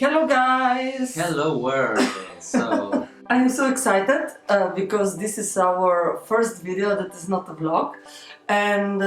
Hello guys! Hello world! So I'm so excited because this is our first video that is not a vlog, and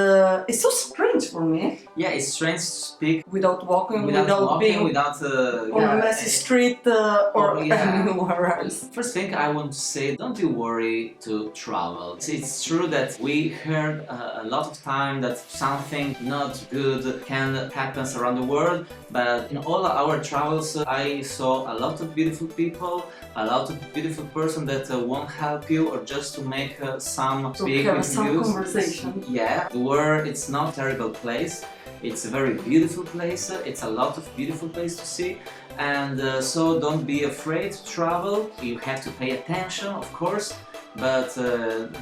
it's so strange for me yeah, it's strange to speak without walking, without being without on a messy street or anywhere else. First thing I want to say, don't be worried to travel. It's true that we heard a lot of time that something not good can happen around the world, but in all our travels I saw a lot of beautiful people, a lot of beautiful person that won't help you or just to make some big conversation. Yeah, the world it's not a terrible place. It's a very beautiful place. It's a lot of beautiful place to see, and so don't be afraid to travel. You have to pay attention, of course, but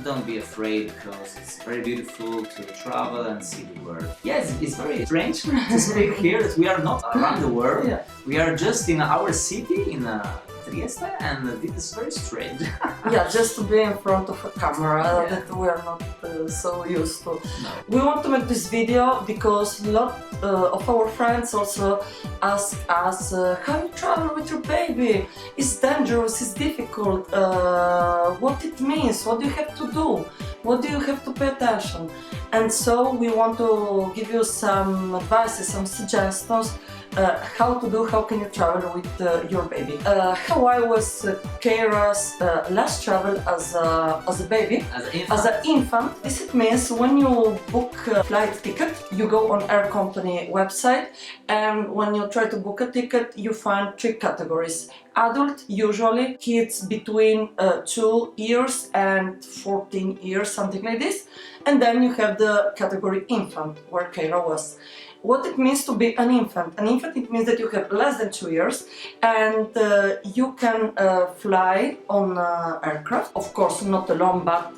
don't be afraid because it's very beautiful to travel and see the world. Yes, it's very strange to speak here that we are not around the world. Yeah. We are just in our city in Trieste, and this is very strange. Yeah, just to be in front of a camera that we are not so used to. No. We want to make this video because a lot of our friends also ask us how you travel with your baby. It's dangerous, it's difficult, what it means, what do you have to do, what do you have to pay attention. And so we want to give you some advice, some suggestions how to do, how can you travel with your baby. How I was Keira's last travel as a baby, as an infant. This means when you book a flight ticket, you go on Air Company website, and when you try to book a ticket, you find 3 categories. Adult, usually kids between 2 years and 14 years, something like this. And then you have the category infant, where Keira was. What it means to be an infant? An infant, it means that you have less than 2 years and you can fly on aircraft. Of course, not alone, but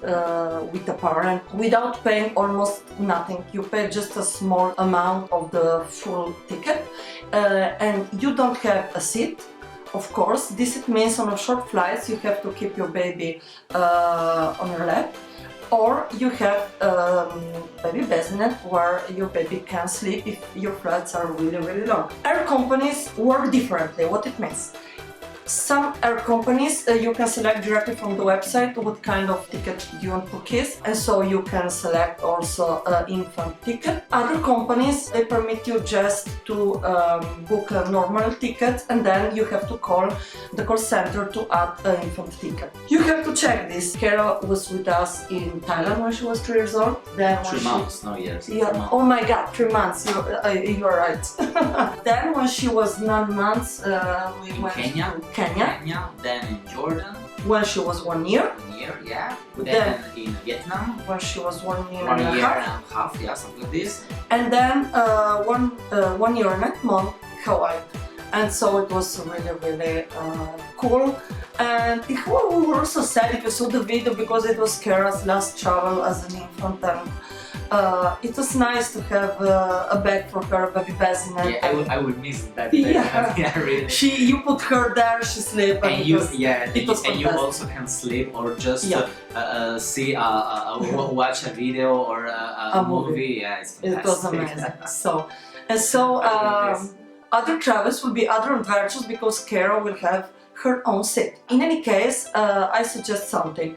with a parent, without paying almost nothing. You pay just a small amount of the full ticket and you don't have a seat. Of course, this means on a short flights you have to keep your baby on your lap, or you have baby bassinet where your baby can sleep if your flights are really long. Air companies work differently. What it means? Some air companies you can select directly from the website what kind of ticket you want to purchase, and so you can select also an infant ticket. Other companies, they permit you just to book a normal ticket, and then you have to call the call center to add an infant ticket. You have to check this. Keira was with us in Thailand when she was 3 years old. Then 3 months, no years. Yeah. Oh my God, 3 months. You are right. Then when she was 9 months, we went to Kenya, then in Jordan. When she was 1 year. 1 year, yeah. Then in Vietnam. when she was 1 year 1 and a year half. and a half, yeah, something like this. And then 1 year and 9 months, Hawaii. And so it was really cool. And in Hawaii we were also sad if you saw the video because it was Keira's last travel as an infant, and it was nice to have a bed for her, a baby bassinet. Yeah, I would miss that. Yeah. Yeah, really. You put her there, she sleep, And you fantastic. also can sleep or just see watch a video or a movie. Yeah, it's fantastic. It was amazing. Other travels will be other adventures because Keira will have her own seat. In any case, I suggest something.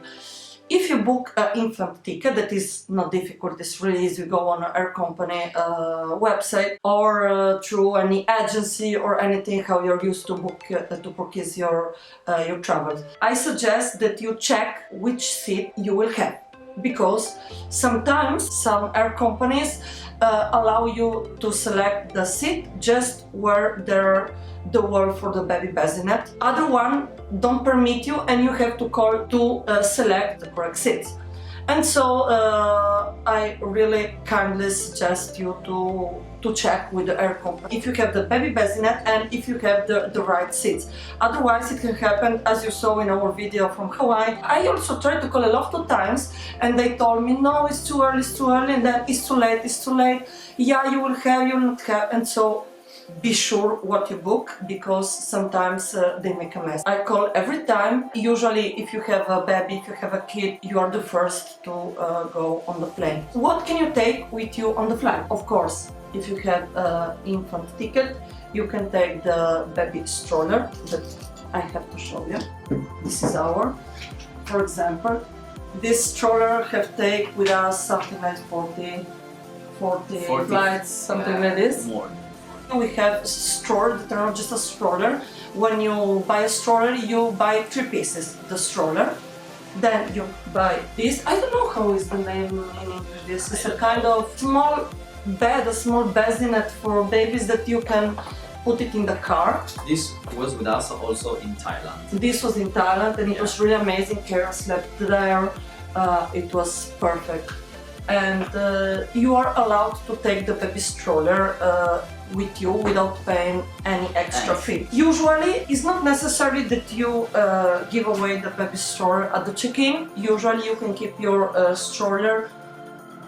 If you book an infant ticket, that is not difficult, it's really easy. You go on an air company website or through any agency or anything how you're used to book to purchase your travels. I suggest that you check which seat you will have, because sometimes some air companies allow you to select the seat just where the wall for the baby bassinet. Other one don't permit you, and you have to call to select the correct seats. And so I really kindly suggest you to check with the air company if you have the baby bassinet and if you have the right seats. Otherwise it can happen, as you saw in our video from Hawaii. I also tried to call a lot of times and they told me, no, it's too early, and then it's too late. Yeah, you will not have, and so be sure what you book, because sometimes they make a mess. I call every time. Usually if you have a baby, if you have a kid, you are the first to go on the plane. What can you take with you on the flight? Of course, if you have an infant ticket, you can take the baby stroller that I have to show you. This is our, for example, this stroller have take with us something like 40 flights, something like this. More. We have stroller that are not just a stroller. When you buy a stroller, you buy 3 pieces. The stroller, then you buy this. I don't know how is the name in English. This is a kind of small bed, a small bassinet for babies that you can put it in the car. This was with us also in Thailand. This was in Thailand and it was really amazing. Kara slept there. It was perfect. And you are allowed to take the baby stroller with you without paying any extra fee. Usually, it's not necessary that you give away the baby stroller at the check-in. Usually, you can keep your stroller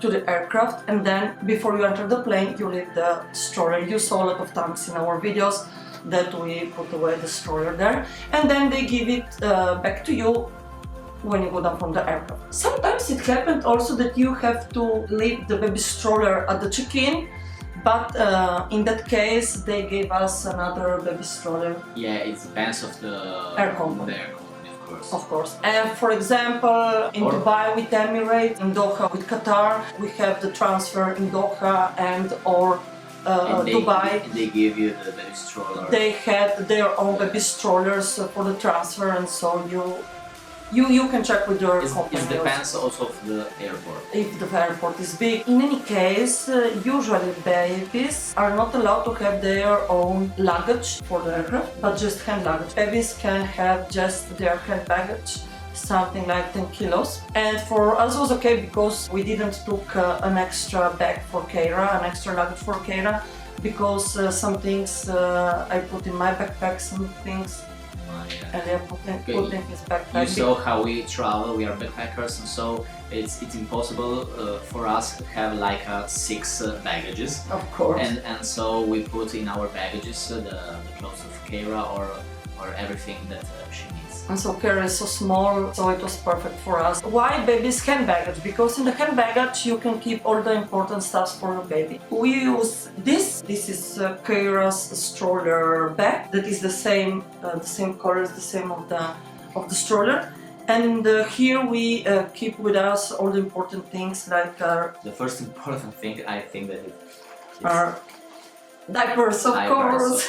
to the aircraft, and then before you enter the plane, you leave the stroller. You saw a lot of times in our videos that we put away the stroller there, and then they give it back to you when you go down from the aircraft. Sometimes it happened also that you have to leave the baby stroller at the check-in, but in that case they gave us another baby stroller. Yeah, it depends of the Air company. Of course. And for example, in Dubai with Emirates, in Doha with Qatar, we have the transfer in Doha and or Dubai. They give you the baby stroller. They had their own baby strollers for the transfer, and so you can check with your company. It depends also of the airport. If the airport is big. In any case, usually babies are not allowed to have their own luggage for the aircraft, but just hand luggage. Babies can have just their hand baggage, something like 10 kilos. And for us it was okay because we didn't took an extra bag for Keira, an extra luggage for Keira, because some things I put in my backpack, some things and they're putting his backpack. You saw how we travel, we are backpackers, and so it's impossible for us to have like 6 baggages. Of course. And so we put in our baggages the clothes of Keira or everything that she needs. And so Keira is so small, so it was perfect for us. Why baby's hand baggage? Because in the hand baggage you can keep all the important stuff for your baby. We use this. This is Keira's stroller bag. That is the same color as the same of the stroller. And here we keep with us all the important things like the first important thing I think that our diapers, of course.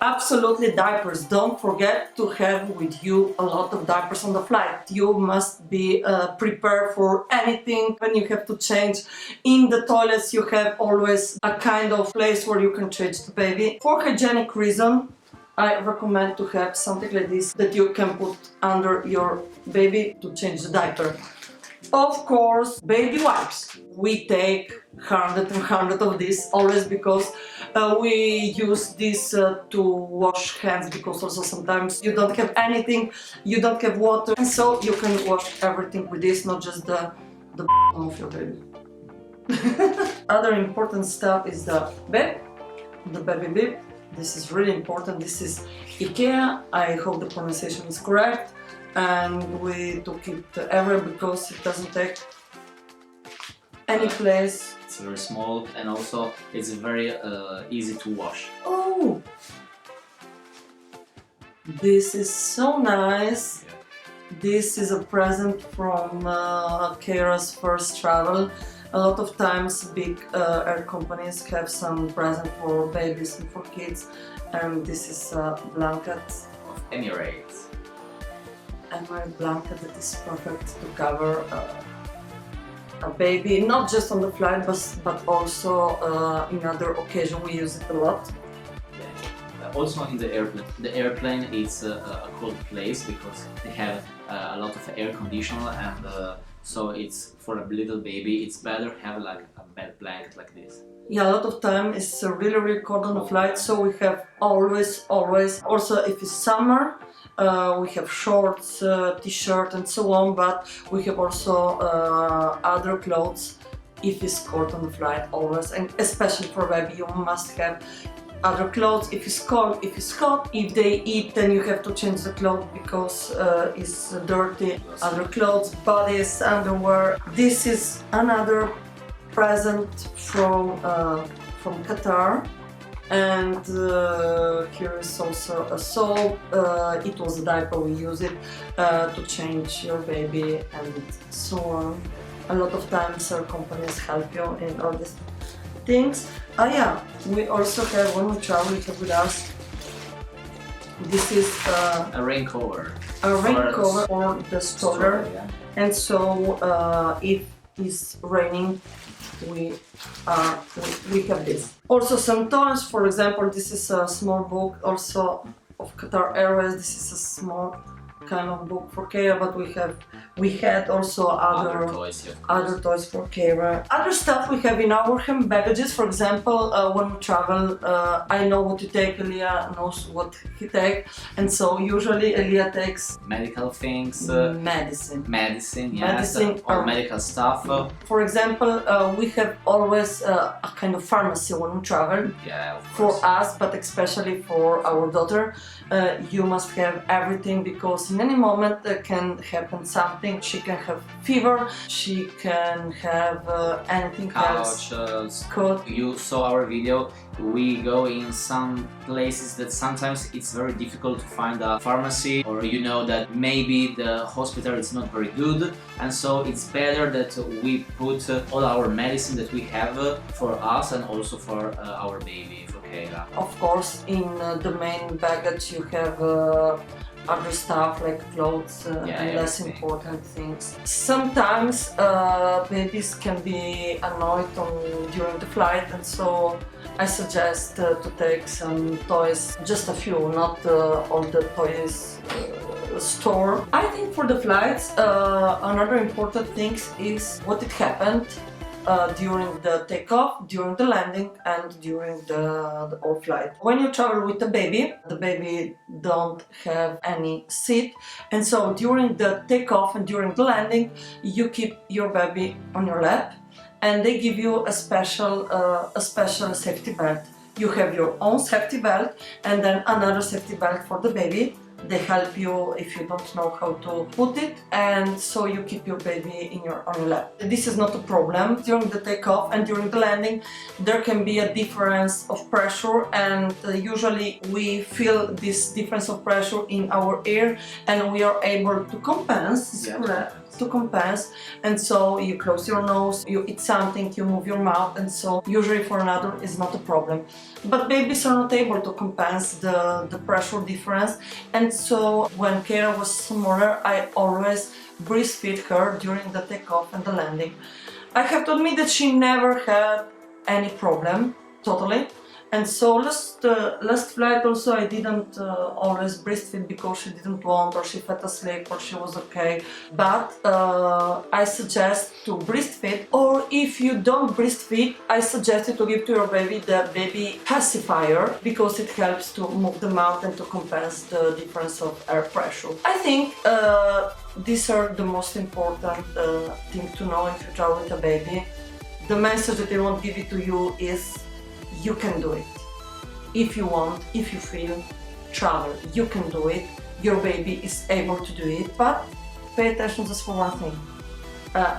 Absolutely, diapers. Don't forget to have with you a lot of diapers on the flight. You must be prepared for anything when you have to change. In the toilets, you have always a kind of place where you can change the baby. For hygienic reason, I recommend to have something like this that you can put under your baby to change the diaper. Of course, baby wipes. We take 100 of these always because we use this to wash hands, because also sometimes you don't have anything, you don't have water, and so you can wash everything with this, not just the of your baby. Other important stuff is the bib, the baby bib. This is really important. This is IKEA. I hope the pronunciation is correct. And we took it everywhere because it doesn't take any place. It's very small and also it's very easy to wash. Oh! This is so nice. Yeah. This is a present from Keira's first travel. A lot of times big air companies have some present for babies and for kids, and this is a blanket Of Emirates. Emirate blanket that is perfect to cover a baby, not just on the flight but also in other occasions. We use it a lot. Yeah. Also in the airplane. The airplane is a cold place because they have a lot of air conditioner, and so it's for a little baby it's better to have like a bed blanket like this. Yeah, a lot of time it's really cold on the flight, so we have always also if it's summer we have shorts, t-shirt and so on, but we have also other clothes if it's cold on the flight always, and especially for baby you must have other clothes. If it's cold, if they eat, then you have to change the clothes because it's dirty. Other clothes, bodies, underwear. This is another present from Qatar. and here is also a soap. It was a diaper, we use it to change your baby and so on. A lot of times our companies help you in all these things. Yeah, we also have, when we travel, we have with us, this is A rain cover. a rain For cover for the stroller. Yeah. And so if it's raining, we have this. Also some toys, for example, this is a small book also of Qatar Airways. This is a small kind of book for Kara, but we had also Other toys, yeah, of course. other toys for Kara. Other stuff we have in our hand baggages, for example, when we travel, I know what to take, Elia knows what he takes, and so usually Elia takes Medical things, medicine. medicine, yes, Medicine all or- medical stuff. For example, we have always a kind of pharmacy when we travel. Yeah, of For course. us, but especially for our daughter, you must have everything, because in any moment there can happen something. She can have fever, she can have anything else. Couch. Could. You saw our video. We go in some places that sometimes it's very difficult to find a pharmacy, or you know that maybe the hospital is not very good, and so it's better that we put all our medicine that we have for us and also for our baby, for Kayla. Of course, in the main baggage you have other stuff like clothes Yeah, and less everything. important things. Sometimes babies can be annoyed during the flight, and so I suggest to take some toys, just a few, not all the toys store. I think for the flights, another important thing is what it happened during the takeoff, during the landing, and during the whole flight. When you travel with the baby don't have any seat, and so during the takeoff and during the landing, you keep your baby on your lap, and they give you a special safety belt. You have your own safety belt, and then another safety belt for the baby. They help you if you don't know how to put it, and so you keep your baby on your lap. This is not a problem. During the takeoff and during the landing, there can be a difference of pressure, and usually we feel this difference of pressure in our ear, and we are able to compensate. Yeah. Correct. To compensate, and so you close your nose, you eat something, you move your mouth, and so usually for an adult is not a problem. But babies are not able to compensate the pressure difference, and so when Kara was smaller, I always breastfeed her during the takeoff and the landing. I have to admit that she never had any problem, totally. And so last flight also I didn't always breastfeed because she didn't want, or she fell asleep, or she was okay. But I suggest to breastfeed, or if you don't breastfeed, I suggest you to give to your baby the baby pacifier, because it helps to move the mouth and to compensate the difference of air pressure. I think these are the most important thing to know if you travel with a baby. The message that I want to give it to you is, you can do it. If you want, if you feel, travel. You can do it. Your baby is able to do it, but pay attention just for one thing.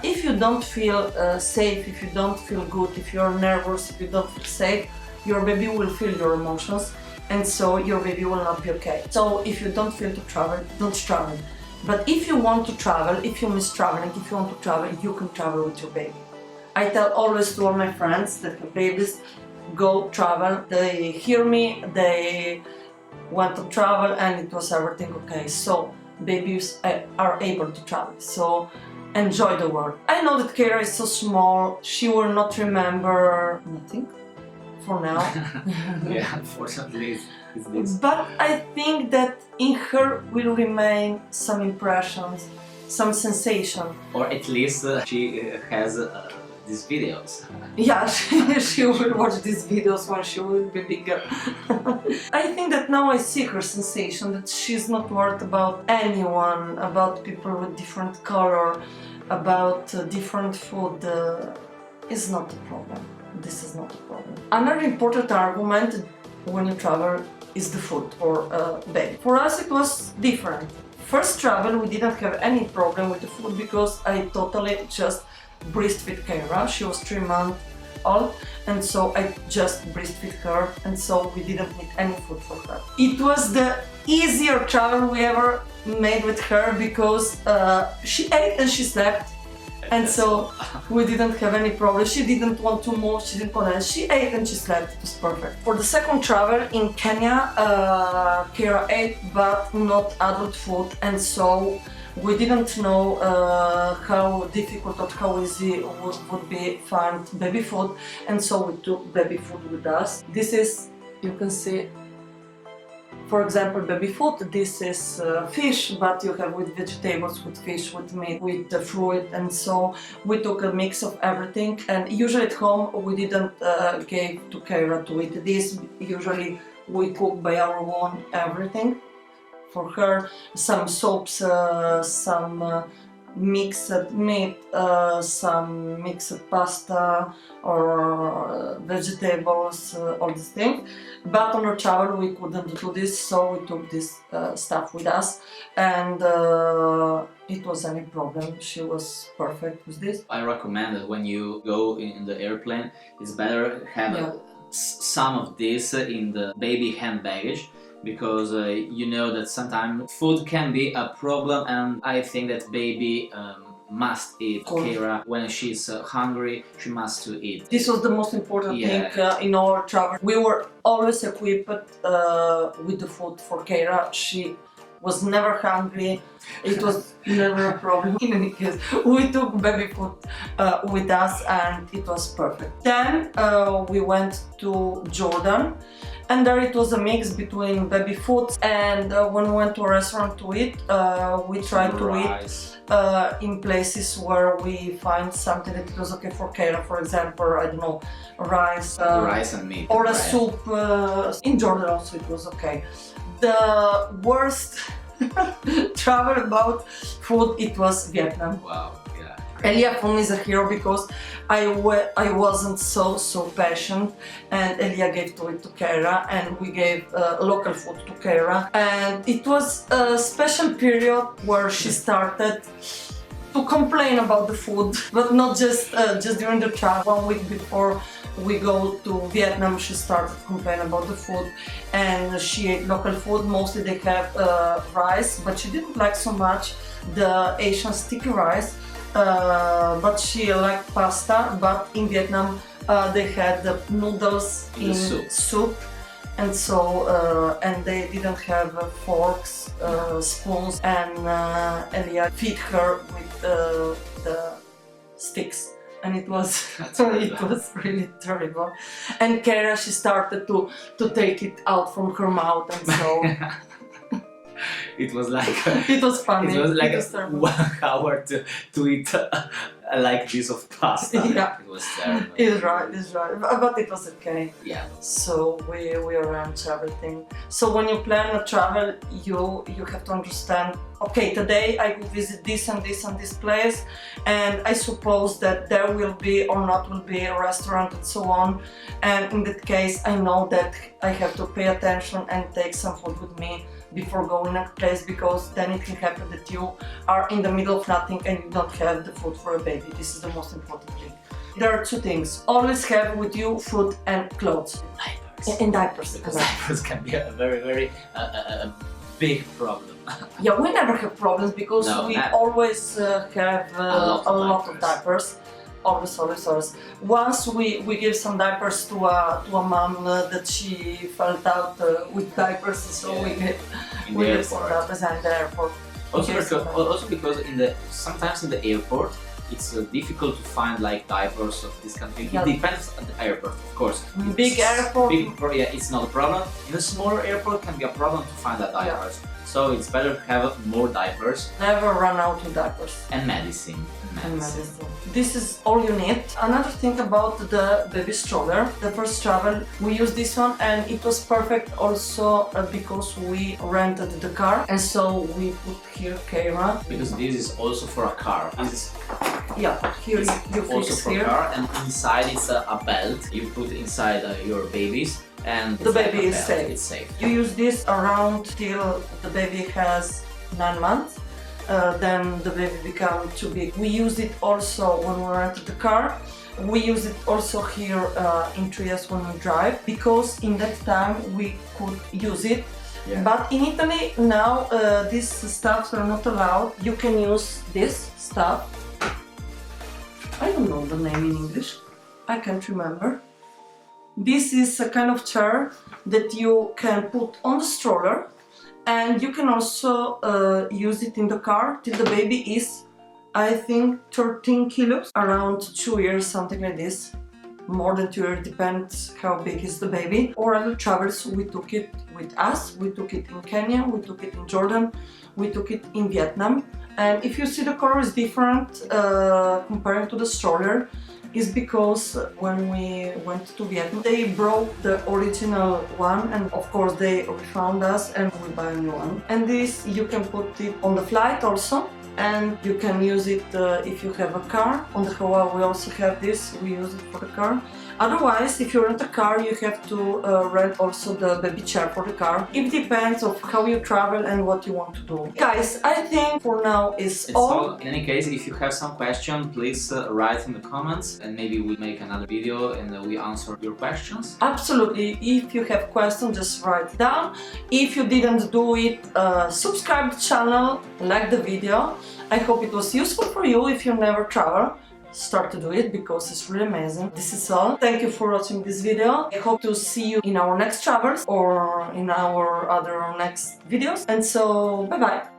If you don't feel safe, if you don't feel good, if you're nervous, if you don't feel safe, your baby will feel your emotions, and so your baby will not be okay. So if you don't feel to travel, don't travel. But if you want to travel, if you miss traveling, if you want to travel, you can travel with your baby. I tell always to all my friends that have babies, go travel. They hear me, they want to travel, and it was everything okay. So babies are able to travel, so enjoy the world. I know that Kara is so small, she will not remember nothing for now. Yeah, unfortunately, it's this. But I think that in her will remain some impressions, some sensation. Or at least she has these videos. Yeah, she will watch these videos when she will be bigger. I think that now I see her sensation, that she's not worried about anyone, about people with different color, about different food. Is not a problem. This is not a problem. Another important argument when you travel is the food for baby. For us it was different. First travel we didn't have any problem with the food because I totally just breastfeed Kara. She was 3 months old, and so I just breastfeed her, and so we didn't need any food for her. It was the easier travel we ever made with her because she ate and she slept. And so we didn't have any problem. She didn't want to move, she didn't want to. She ate and she slept. It was perfect. For the second travel in Kenya, Kira ate but not adult food, and so we didn't know how difficult or how easy would be find baby food, and so we took baby food with us. This is, you can see, for example, baby food. This is fish, but you have with vegetables, with fish, with meat, with the fruit, and so we took a mix of everything. And usually at home we didn't give to Kira to eat this. Usually we cook by our own everything for her. Some soaps, some mixed meat, some mixed pasta or vegetables, all these things. But on our travel we couldn't do this, so we took this stuff with us, and it was any problem. She was perfect with this. I recommend that when you go in the airplane, it's better have some of this in the baby hand baggage, because you know that sometimes food can be a problem, and I think that baby must eat. Kira, when she's hungry, she must to eat. This was the most important thing in our travel. We were always equipped with the food for Kira. She was never hungry. It was never a problem. In any case, we took baby food with us, and it was perfect. Then we went to Jordan, and there it was a mix between baby food, and when we went to a restaurant to eat, we tried to eat in places where we find something that was okay for Kira. For example, I don't know, rice and meat, or a soup. In Jordan also it was okay. The worst travel about food, it was Vietnam. Wow, yeah. Elia for me is a hero because I wasn't so patient, and Elia gave to it to Kira, and we gave local food to Kira, and it was a special period where she started to complain about the food, but not just during the travel. 1 week before we go to Vietnam, she started complaining about the food, and she ate local food. Mostly they have rice, but she didn't like so much the Asian sticky rice, but she liked pasta. But in Vietnam they had the noodles in soup, and so and they didn't have forks, spoons, and Elia feed her with the sticks. And it was it was really terrible. And Kira, she started to take it out from her mouth, and so it was like it was funny. It was like 1 hour to eat like this of pasta. Yeah, it was terrible. It's right. But it was okay. Yeah. So we arranged everything. So when you plan a travel, you have to understand. Okay, today I will visit this and this and this place, and I suppose that there will be or not will be a restaurant and so on. And in that case, I know that I have to pay attention and take some food with me before going a place, because then it can happen that you are in the middle of nothing and you don't have the food for a baby. This is the most important thing. There are 2 things. Always have with you food and clothes. Diapers. And diapers. Because diapers can be a very big problem. Yeah, we never have problems because we always have a lot of diapers. Always. Once we give some diapers to a mom that she felt out with diapers, so we give some diapers at the airport. Also because sometimes in the airport it's difficult to find like diapers of this kind of thing. It depends on the airport, of course. Big airport, it's not a problem. In a smaller airport can be a problem to find the diapers. So it's better to have more diapers. Never run out of diapers. And medicine. This is all you need. Another thing about the baby stroller, the first travel, we used this one, and it was perfect also because we rented the car, and so we put here Kira. Because this is also for a car. Here you also fix for here. a car, and inside it's a belt you put inside your babies. And the baby is safe. It's safe. You use this around till the baby has 9 months. Then the baby becomes too big. We use it also when we rented the car, We use it also here in Trieste when we drive, because in that time we could use it. Yeah. But in Italy now these stuffs are not allowed. You can use this stuff. I don't know the name in English. I can't remember. This is a kind of chair that you can put on the stroller, and you can also use it in the car till the baby is, I think, 13 kilos, around 2 years, something like this. More than 2 years, depends how big is the baby. Or other travels, we took it with us. We took it in Kenya, we took it in Jordan, we took it in Vietnam. And if you see the color is different compared to the stroller, is because when we went to Vietnam, they broke the original one, and of course they refund us and we buy a new one. And this you can put it on the flight also, and you can use it if you have a car. On the Hawaii we also have this, we use it for the car. Otherwise, if you rent a car, you have to rent also the baby chair for the car. It depends of how you travel and what you want to do. Guys, I think for now it's all. In any case, if you have some question, please write in the comments, and maybe we make another video and we answer your questions. Absolutely, if you have questions, just write it down. If you didn't do it, subscribe to the channel, like the video. I hope it was useful for you. If you never travel, start to do it, because it's really amazing. This is all. Thank you for watching this video. I hope to see you in our next travels or in our other next videos. And so, bye bye.